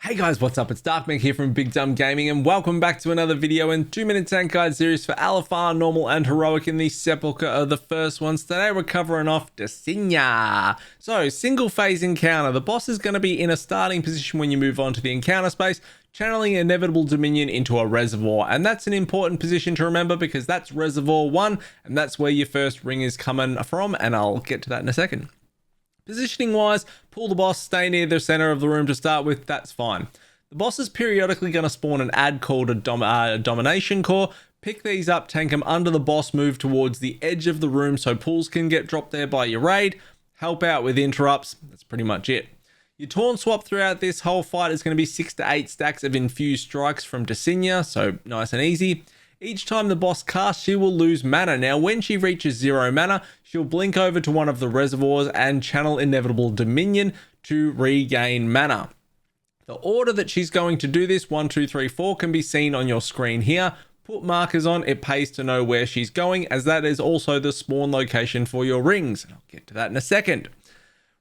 Hey guys, what's up? It's Darkmeg here from Big Dumb Gaming and welcome back to another video in 2-minute tank guide series for Alpha, Normal and Heroic in the Sepulcher are the first ones. Today we're covering off Dausegne. So, single phase encounter. The boss is going to be in a starting position when you move on to the encounter space, channeling inevitable dominion into a reservoir. And that's an important position to remember because that's reservoir 1 and that's where your first ring is coming from, and I'll get to that in a second. Positioning wise, pull the boss, stay near the center of the room to start with, that's fine. The boss is periodically going to spawn an ad called a Domination Core. Pick these up, tank them under the boss, move towards the edge of the room so pulls can get dropped there by your raid. Help out with interrupts, that's pretty much it. Your taunt swap throughout this whole fight is going to be 6 to 8 stacks of infused strikes from Dausegne, so nice and easy. Each time the boss casts, she will lose mana. Now, when she reaches 0 mana, she'll blink over to one of the reservoirs and channel inevitable dominion to regain mana. The order that she's going to do this, 1, 2, 3, 4, can be seen on your screen here. Put markers on, it pays to know where she's going, as that is also the spawn location for your rings. I'll get to that in a second.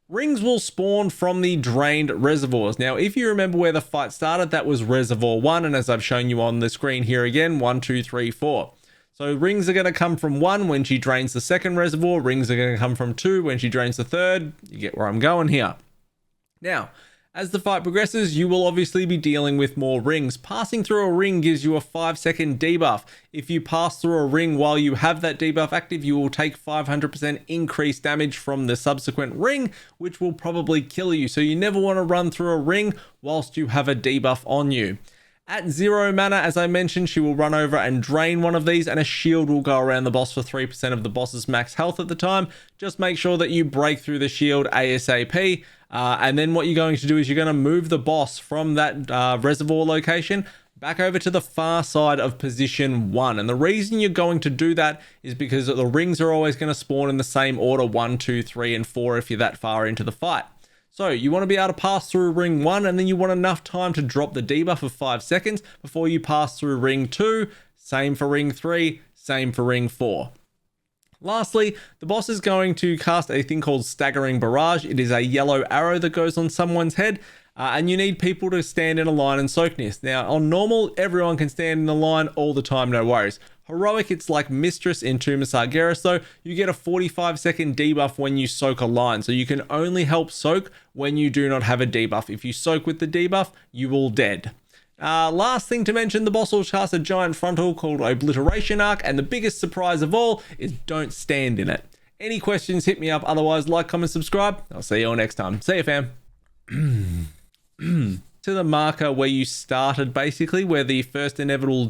Rings will spawn from the drained reservoirs. Now, if you remember where the fight started, that was reservoir 1, and as I've shown you on the screen here again, 1, 2, 3, 4. So rings are going to come from 1 when she drains the second reservoir. Rings are going to come from 2 when she drains the third. You get where I'm going here. Now, as the fight progresses, you will obviously be dealing with more rings. Passing through a ring gives you a 5-second debuff. If you pass through a ring while you have that debuff active, you will take 500% increased damage from the subsequent ring, which will probably kill you. So you never want to run through a ring whilst you have a debuff on you. At 0 mana, as I mentioned, she will run over and drain one of these, and a shield will go around the boss for 3% of the boss's max health at the time. Just make sure that you break through the shield ASAP. And then what you're going to do is you're going to move the boss from that reservoir location back over to the far side of position 1. And the reason you're going to do that is because the rings are always going to spawn in the same order, 1, 2, 3, and 4 if you're that far into the fight. So you want to be able to pass through ring 1, and then you want enough time to drop the debuff of 5 seconds before you pass through ring 2. Same for ring 3, same for ring 4. Lastly, the boss is going to cast a thing called Staggering Barrage. It is a yellow arrow that goes on someone's head, and you need people to stand in a line and soak this. Now, on normal, everyone can stand in the line all the time, no worries. Heroic, it's like Mistress in Tomb of Sargeras, though. You get a 45-second debuff when you soak a line, so you can only help soak when you do not have a debuff. If you soak with the debuff, you will dead. Last thing to mention, the boss will cast a giant frontal called Obliteration Arc, and the biggest surprise of all is don't stand in it. Any questions, hit me up. Otherwise, like, comment, subscribe. I'll see you all next time. See you, fam. To the marker where you started, basically, where the first inevitable